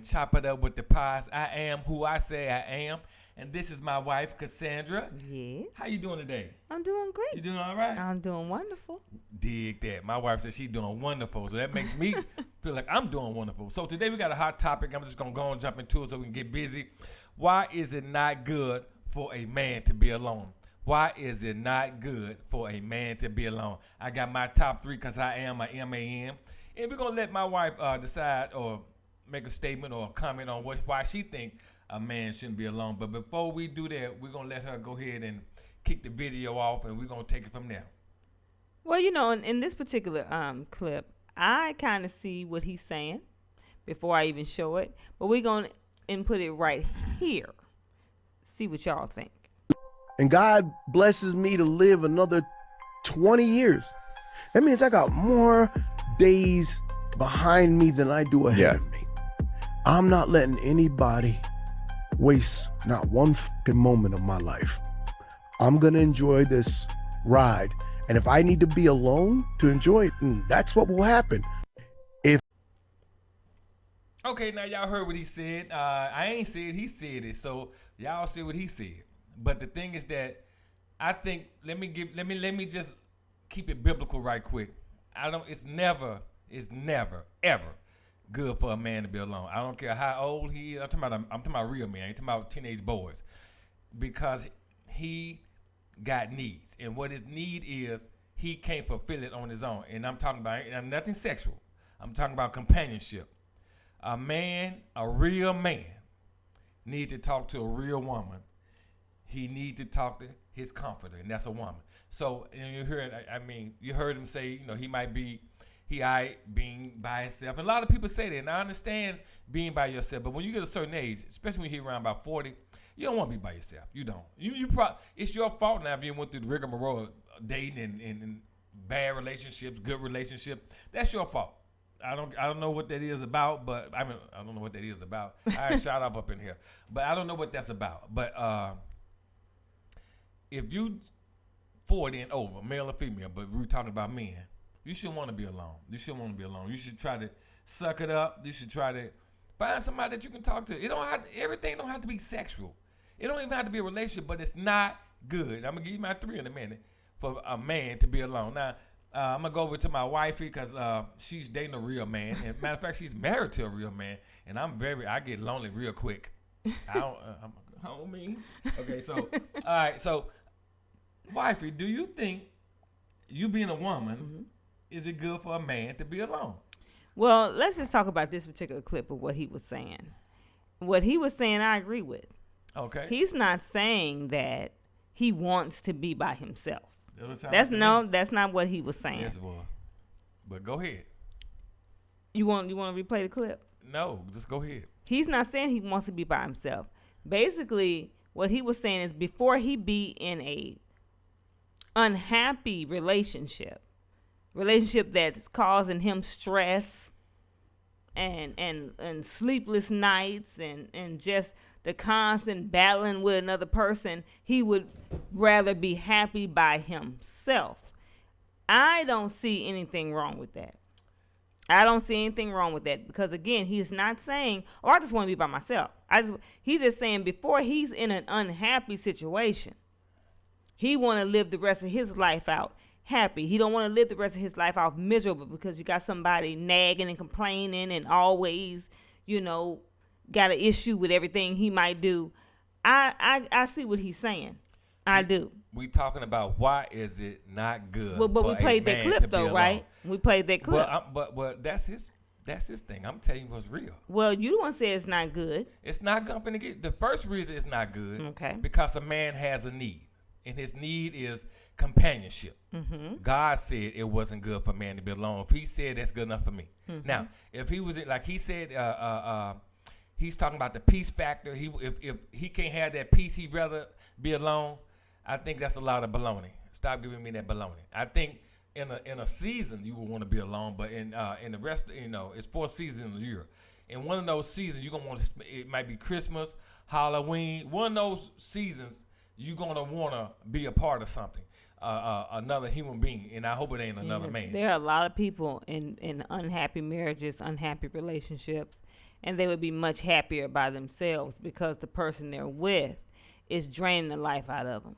and chop it up with the pies. I am who I say I am, and this is my wife, Cassandra. Yes. How you doing today? I'm doing great. You doing all right? I'm doing wonderful. Dig that. My wife says she's doing wonderful, so that makes me feel like I'm doing wonderful. So today we got a hot topic. I'm just gonna go and jump into it so we can get busy. Why is it not good for a man to be alone? Why is it not good for a man to be alone? I got my top three because I am a man. And we're going to let my wife decide or make a statement or a comment on why she think a man shouldn't be alone. But before we do that, we're going to let her go ahead and kick the video off, and we're going to take it from there. Well, you know, in this particular clip, I kind of see what he's saying before I even show it. But we're going to input it right here. See what y'all think. And God blesses me to live another 20 years. That means I got more days behind me than I do ahead of me. I'm not letting anybody waste not one fucking moment of my life. I'm going to enjoy this ride. And if I need to be alone to enjoy it, that's what will happen. Okay, now y'all heard what he said. I ain't said he said it, so y'all see what he said. But the thing is that I think let me just keep it biblical right quick. It's never ever good for a man to be alone. I don't care how old he is. I'm talking about real men. I ain't talking about teenage boys, because he got needs, and what his need is, he can't fulfill it on his own. And I'm talking about nothing sexual. I'm talking about companionship. A real man, need to talk to a real woman. He need to talk to his comforter, and that's a woman. So, and you heard him say, he being by himself. And a lot of people say that, and I understand being by yourself, but when you get a certain age, especially when you hit around about 40, you don't want to be by yourself. You don't. It's your fault now if you went through the rigmarole of dating and bad relationships, good relationship. That's your fault. I don't know what that is about, but I don't know what that is about. I shout up in here, but I don't know what that's about. But if you 40 and over, male or female, but we're talking about men, you shouldn't want to be alone. You shouldn't want to be alone. You should try to suck it up. You should try to find somebody that you can talk to. Everything don't have to be sexual. It don't even have to be a relationship, but it's not good. I'm gonna give you my three in a minute for a man to be alone. Now, I'm gonna go over to my wifey because she's dating a real man. And matter of fact, she's married to a real man, and I get lonely real quick. Okay, so all right, so wifey, do you think you being a woman, is it good for a man to be alone? Well, let's just talk about this particular clip of what he was saying. What he was saying, I agree with. Okay. He's not saying that he wants to be by himself. That's not what he was saying. Yes, it was. But go ahead. You want to replay the clip? No, just go ahead. He's not saying he wants to be by himself. Basically, what he was saying is before he be in a unhappy relationship that's causing him stress and sleepless nights and just the constant battling with another person, he would rather be happy by himself. I don't see anything wrong with that. Because again, he's not saying, "Oh, I just want to be by myself." He's just saying before he's in an unhappy situation, he want to live the rest of his life out happy. He don't want to live the rest of his life out miserable because you got somebody nagging and complaining and always, got an issue with everything he might do. I see what he's saying. I do. We talking about why is it not good? Well, but we played that clip though, right? We played that clip. But that's his thing. I'm telling you what's real. Well, you the one say it's not good. It's not going to get. The first reason it's not good. Okay. Because a man has a need, and his need is companionship. Mm-hmm. God said it wasn't good for man to be alone. If he said that's good enough for me. Mm-hmm. Now, if he was like he said, he's talking about the peace factor. If he can't have that peace, he'd rather be alone. I think that's a lot of baloney. Stop giving me that baloney. I think in a season you would want to be alone, but in the rest, it's 4 seasons a year. In one of those seasons, you're gonna want to. It might be Christmas, Halloween. One of those seasons, you're gonna want to be a part of something, another human being, and I hope it ain't another man. There are a lot of people in unhappy marriages, unhappy relationships, and they would be much happier by themselves because the person they're with is draining the life out of them.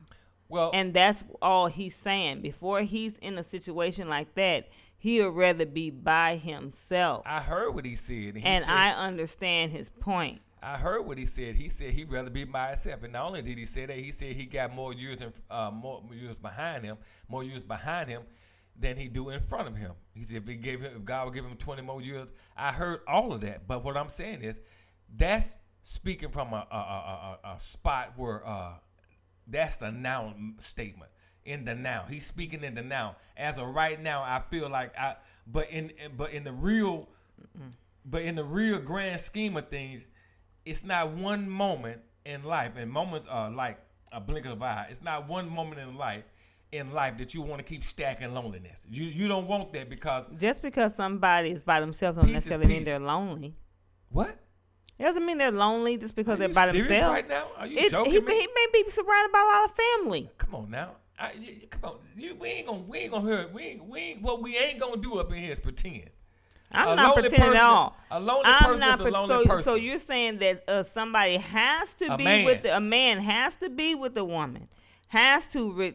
Well, and that's all he's saying. Before he's in a situation like that, he would rather be by himself. I heard what he said. And I understand his point. I heard what he said. He said he'd rather be by himself. And not only did he say that, he said he got more years behind him than he do in front of him. He said if God would give him 20 more years. I heard all of that. But what I'm saying is, that's speaking from a spot where that's a noun statement. In the now, he's speaking in the now. As of right now, I feel like but in the real grand scheme of things, it's not one moment in life, and moments are like a blink of an eye. It's not one moment in life that you want to keep stacking loneliness. You don't want that, because just because somebody is by themselves don't necessarily mean they're lonely. What? It doesn't mean they're lonely just because they're by themselves. Right now? Are you joking? He may be surrounded by a lot of family. Come on now. Come on. We ain't gonna hear it. What we ain't gonna do up in here is pretend. I'm not pretending at all. A lonely person is a lonely person. So you're saying that somebody has to be with a man has to be with a woman, has to,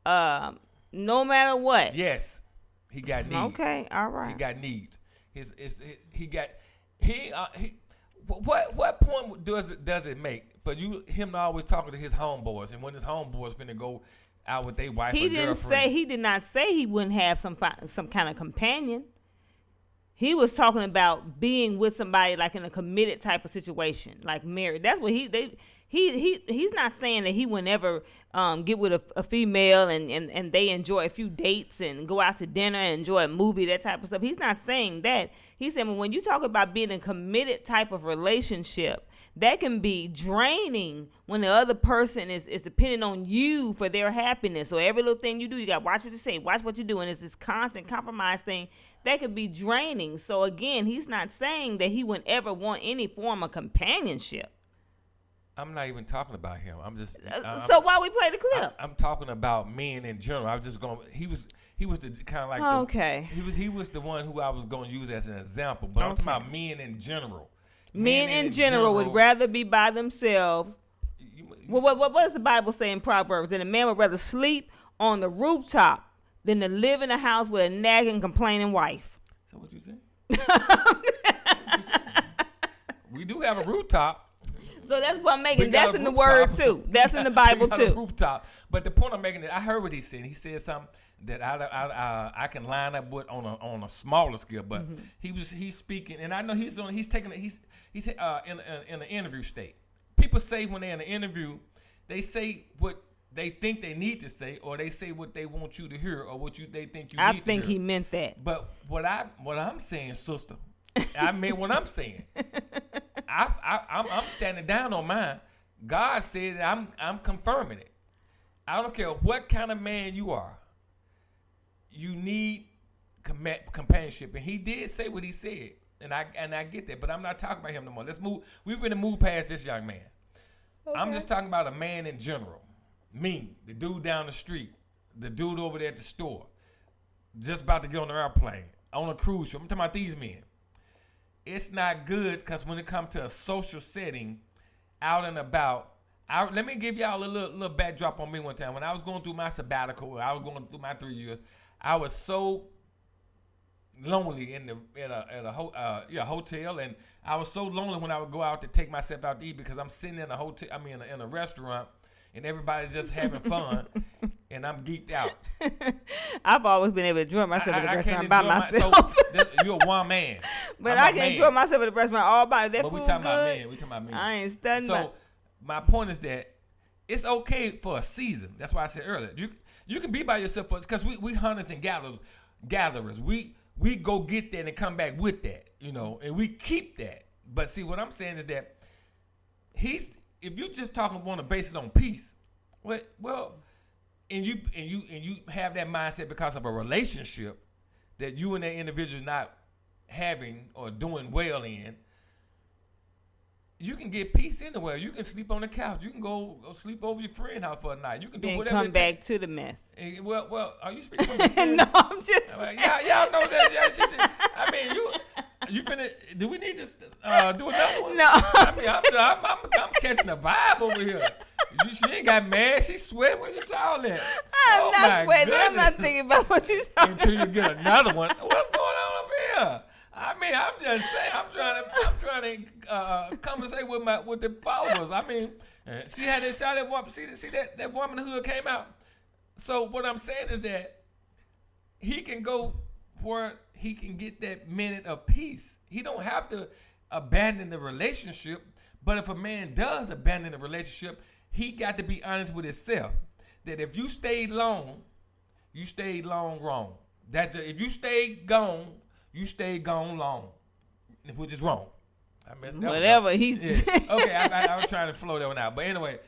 no matter what. Yes, he got needs. Okay, all right. He got needs. What point does it make for him to always talking to his homeboys, and when his homeboys finna go out with their wife or girlfriend? He did not say he wouldn't have some kind of companion. He was talking about being with somebody like in a committed type of situation, like married. That's what he's not saying that he would never get with a female and they enjoy a few dates and go out to dinner and enjoy a movie, that type of stuff. He's not saying that. He's saying, well, when you talk about being in a committed type of relationship, that can be draining when the other person is depending on you for their happiness. So every little thing you do, you got to watch what you say, watch what you're doing. It's this constant compromise thing that could be draining. So again, he's not saying that he would ever want any form of companionship. I'm not even talking about him. So why we play the clip? I'm talking about men in general. I was just going. He was the kind of like. Okay. He was the one who I was going to use as an example. But I'm talking about men in general. Men in general would rather be by themselves. What does the Bible say in Proverbs? That a man would rather sleep on the rooftop than to live in a house with a nagging, complaining wife. Is that what you said? We do have a rooftop. So that's what I'm making. That's in the word too. That's in the Bible too. Rooftop. But the point I'm making is, I heard what he said. He said something that I can line up with on a smaller scale. But he's speaking, and I know he's in an interview state. People say when they're in an interview, they say what they think they need to say, or they say what they want you to hear, or what they think you need to hear. I think he meant that. But what I'm saying, sister, I mean what I'm saying. I'm standing down on mine. God said it, I'm confirming it. I don't care what kind of man you are. You need companionship, and he did say what he said, and I get that. But I'm not talking about him no more. Let's move. We're going to move past this young man. Okay. I'm just talking about a man in general. Me, the dude down the street, the dude over there at the store, just about to get on the airplane, on a cruise ship. I'm talking about these men. It's not good, because when it comes to a social setting, out and about, let me give y'all a little backdrop on me one time. When I was going through my sabbatical, I was going through my 3 years, I was so lonely at a hotel, and I was so lonely when I would go out to take myself out to eat, because I'm sitting in a hotel, in a restaurant, and everybody's just having fun, and I'm geeked out. I've always been able to enjoy myself at the restaurant by myself. You're one man. But I can enjoy myself at the restaurant all by myself. But we talking about men. I ain't studying. So my point is that it's okay for a season. That's why I said earlier, you can be by yourself, because we hunters and gatherers. We go get that and come back with that, and we keep that. But see, what I'm saying is that if you just want to base it on peace, well, and you have that mindset because of a relationship that you and that individual not having or doing well in, you can get peace anywhere. You can sleep on the couch. You can go sleep over your friend's house for a night. You can do whatever. Come back to the mess. And, well, are you speaking from experience? No, I'm just. Y'all know that. I mean, You finna? Do we need to do another one? No. I mean, I'm catching a vibe over here. She ain't got mad. She sweating when you all that. I'm not sweating. I'm not thinking about what you're talking about. Until you get another one. What's going on up here? I mean, I'm just saying. I'm trying to conversate with the followers. I mean, she had that shot at woman. See that womanhood came out. So what I'm saying is that he can go where he can get that minute of peace. He don't have to abandon the relationship. But if a man does abandon the relationship, he got to be honest with himself. That if you stayed long, you stayed long wrong. If you stayed gone, you stayed gone long, which is wrong. I messed that Whatever. one up. He's Okay. I was trying to flow that one out. But anyway,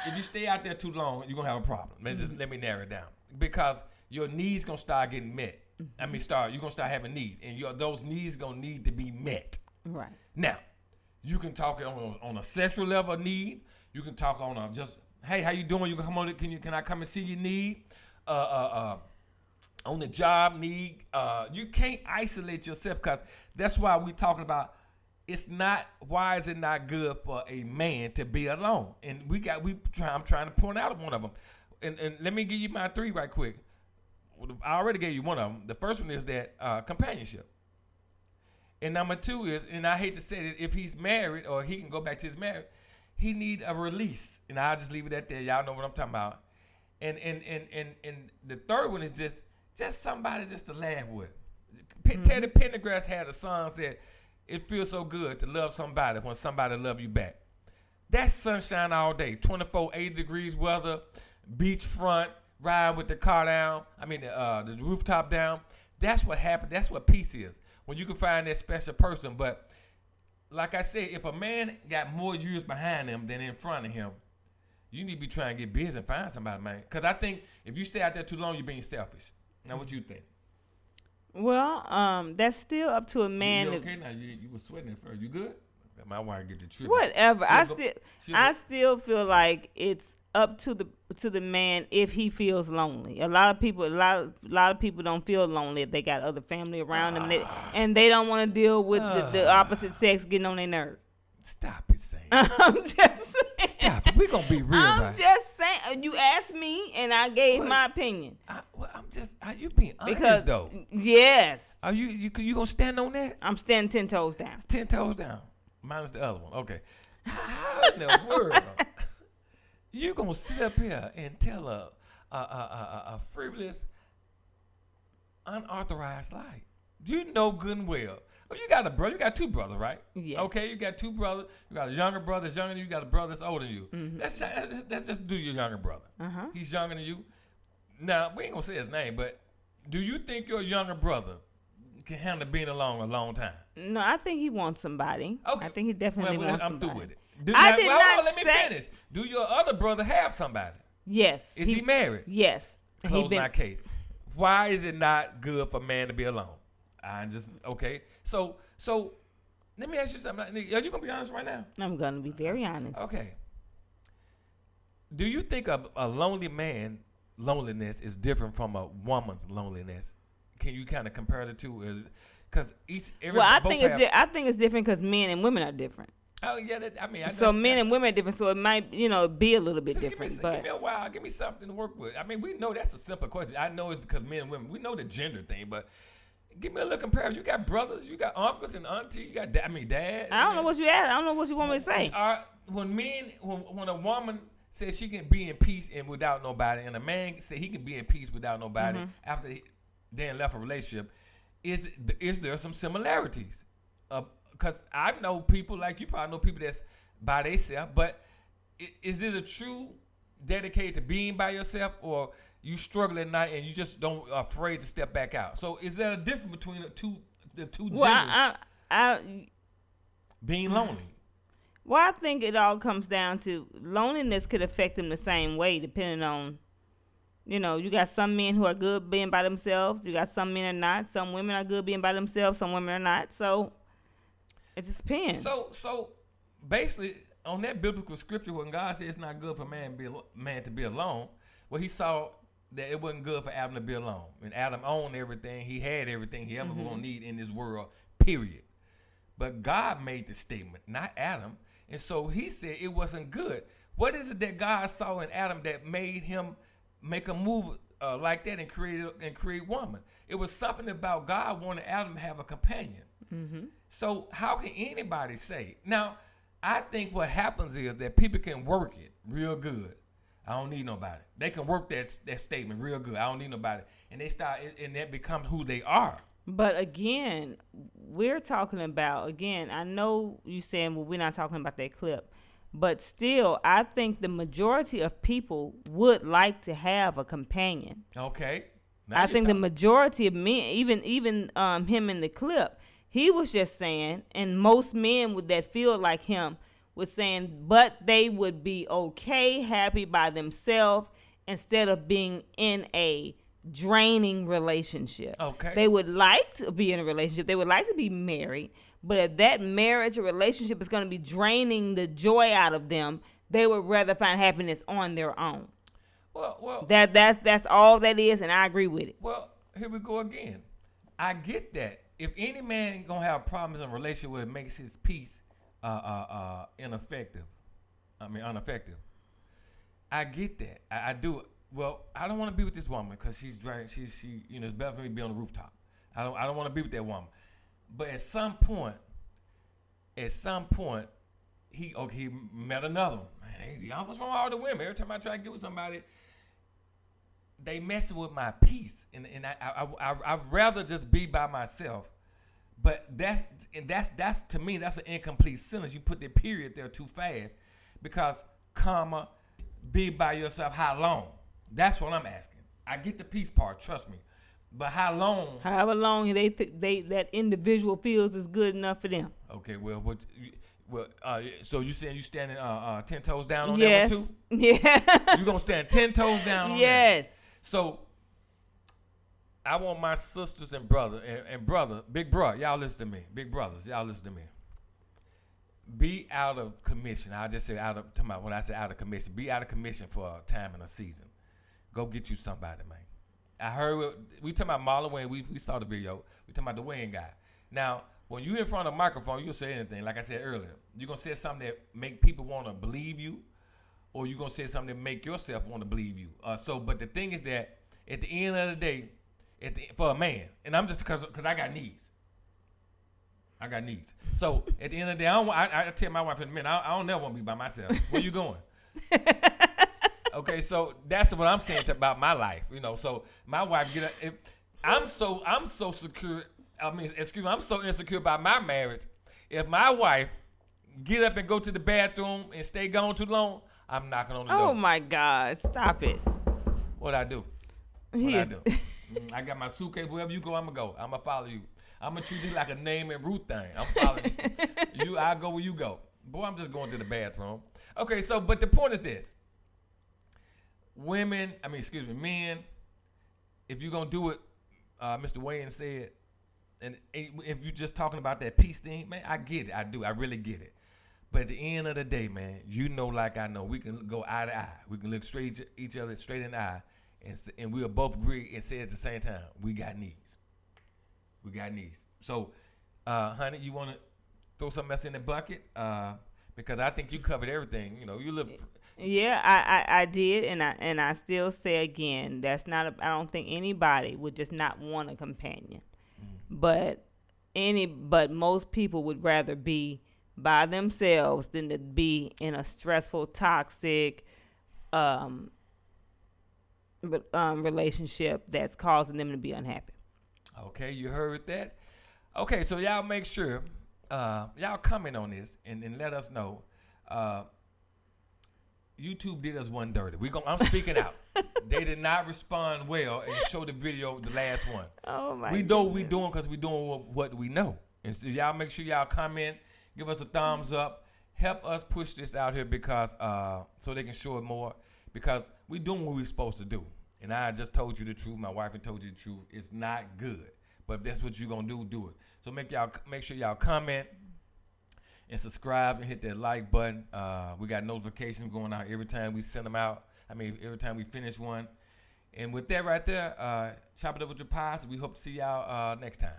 if you stay out there too long, you're gonna have a problem. Let me narrow it down, because your needs gonna start getting met. I mean, you're gonna start having needs, and those needs gonna need to be met. right. Now, you can talk on a sexual level need. You can talk on a just, hey, how you doing? You can come on. Can I come and see your need? On the job need. You can't isolate yourself, because that's why we talking about. Why is it not good for a man to be alone? And I'm trying to point out one of them. And let me give you my 3 right quick. I already gave you one of them. The first one is that companionship. And number 2 is, and I hate to say this, if he's married or he can go back to his marriage, he need a release. And I'll just leave it at that. Y'all know what I'm talking about. And the third one is just somebody just to laugh with. Teddy Pendergrass had a song said, "It feels so good to love somebody when somebody love you back." That's sunshine all day. 24, 80 degrees weather, beachfront, ride with the car down. I mean, the rooftop down. That's what happened. That's what peace is. When you can find that special person. But like I said, if a man got more years behind him than in front of him, you need to be trying to get busy and find somebody, man. Because I think if you stay out there too long, you're being selfish. Now, what you think? Well, that's still up to a man. You okay now? You were sweating at first. You good? My wife get the truth. Whatever. I still feel like it's up to the man if he feels lonely. A lot of people don't feel lonely if they got other family around them, and they don't want to deal with the opposite sex getting on their nerve. Stop it, saying. I'm just saying. Stop it. We're gonna be real. I'm just saying. You asked me, and I gave my opinion. Are you being honest though? Yes. Are you gonna stand on that? I'm standing 10 toes down. It's 10 toes down. Minus the other one. Okay. How in the world you gonna sit up here and tell a frivolous, unauthorized lie? You know good and well. Oh, you got a brother. You got 2 brothers, right? Yeah. Okay, you got 2 brothers. You got a younger brother that's younger than you. You got a brother that's older than you. Mm-hmm. Let's just do your younger brother. Uh-huh. He's younger than you. Now, we ain't gonna say his name, but do you think your younger brother can handle being alone a long time? No, I think he wants somebody. Okay. I think he definitely wants somebody. I'm through with it. Let me finish. Do your other brother have somebody? Yes. Is he married? Yes. Close my case. Why is it not good for a man to be alone? Okay. So let me ask you something. Are you gonna be honest right now? I'm gonna be very honest. Okay. Do you think a lonely man loneliness is different from a woman's loneliness? Can you kind of compare the two? Because I think it's different because men and women are different. Oh yeah, men and women are different, so it might be a little bit different. Give me a while. Give me something to work with. I mean, we know that's a simple question. I know it's because men and women. We know the gender thing, but give me a little comparison. You got brothers, you got uncles and aunties, you got dad. I don't know what you asked. I don't know what you want me to say. When a woman says she can be in peace and without nobody, and a man says he can be in peace without nobody after they left a relationship, is there some similarities? Because I know people, like you probably know people that's by themselves, but is it a true dedicated to being by yourself, or you struggle at night and you just don't afraid to step back out? So is there a difference between the two genders? Being lonely. Well, I think it all comes down to loneliness could affect them the same way, depending on, you got some men who are good being by themselves. You got some men are not. Some women are good being by themselves. Some women are not. So it just depends. So basically, on that biblical scripture, when God said it's not good for man to be alone, well, he saw that it wasn't good for Adam to be alone. And Adam owned everything. He had everything he ever going to need in this world, period. But God made the statement, not Adam. And so he said it wasn't good. What is it that God saw in Adam that made him make a move like that and create woman? It was something about God wanting Adam to have a companion. Mm-hmm. So how can anybody say? Now, I think what happens is that people can work it real good. I don't need nobody. They can work that statement real good. I don't need nobody. And they start, and that becomes who they are. But again, we're talking about, I know you saying, well, we're not talking about that clip. But still, I think the majority of people would like to have a companion. Okay. I think the majority of men, even him in the clip, he was just saying, and most men that feel like him was saying, but they would be okay, happy by themselves instead of being in a draining relationship. Okay. They would like to be in a relationship. They would like to be married. But if that marriage or relationship is going to be draining the joy out of them, they would rather find happiness on their own. Well, that's all that is, and I agree with it. Well, here we go again. I get that. If any man gonna have problems in a relationship where it makes his peace ineffective, ineffective. I get that. I do. Well, I don't want to be with this woman because she's dragging. She it's better for me to be on the rooftop. I don't want to be with that woman. But at some point, he met another one. Man, what's wrong with all the women? Every time I try to get with somebody, they messing with my peace, and I'd rather just be by myself. But that's to me, that's an incomplete sentence. You put the period there too fast, because comma, be by yourself. How long? That's what I'm asking. I get the peace part, trust me, but how long? However long they that individual feels is good enough for them. Okay, so you saying you standing 10 toes down on that one too? Yeah. You gonna stand 10 toes down on that? Yes. So I want my sisters and brother, big brother, y'all listen to me. Big brothers, y'all listen to me. Be out of commission. I just say when I say out of commission, be out of commission for a time and a season. Go get you somebody, man. I heard we talking about Marlon Wayne. We saw the video. We talking about the Wayne guy. Now, when you in front of a microphone, you'll say anything. Like I said earlier, you're gonna say something that make people want to believe you, or you're gonna say something that make yourself want to believe you. But the thing is that at the end of the day, for a man, and I'm just because I got needs. I got needs. So at the end of the day, I tell my wife in a minute, I don't never want to be by myself. Where you going? Okay, so that's what I'm saying about my life. So my wife I'm so secure. I'm so insecure about my marriage. If my wife get up and go to the bathroom and stay gone too long, I'm knocking on the door. Oh my God! Stop it. What I do? I got my suitcase. Wherever you go, I'm gonna go. I'm gonna follow you. I'm gonna treat you like a name and root thing. I'm following you. I go where you go. Boy, I'm just going to the bathroom. Okay, but the point is this. Men, if you're going to do it, Mr. Wayne said, and if you're just talking about that peace thing, man, I get it. I do. I really get it. But at the end of the day, man, like I know, we can go eye to eye. We can look each other straight in the eye, and we'll both agree and say at the same time, we got needs. We got needs. So, honey, you want to throw something else in the bucket? Because I think you covered everything. You live. Yeah, I did, and I still say again, that's not. I don't think anybody would just not want a companion, but most people would rather be by themselves than to be in a stressful, toxic, relationship that's causing them to be unhappy. Okay, you heard that. Okay, so y'all make sure y'all comment on this and let us know. YouTube did us one dirty. I'm speaking out. They did not respond well and show the video, the last one. Oh my! We know what we doing because we doing what we know. And so y'all make sure y'all comment, give us a thumbs up, help us push this out here because so they can show it more, because we doing what we supposed to do. And I just told you the truth. My wife had told you the truth. It's not good. But if that's what you're gonna do it. So make sure y'all comment and subscribe and hit that like button. We got notifications going out every time we send them out. Every time we finish one. And with that right there, chop it up with your pies. We hope to see y'all next time.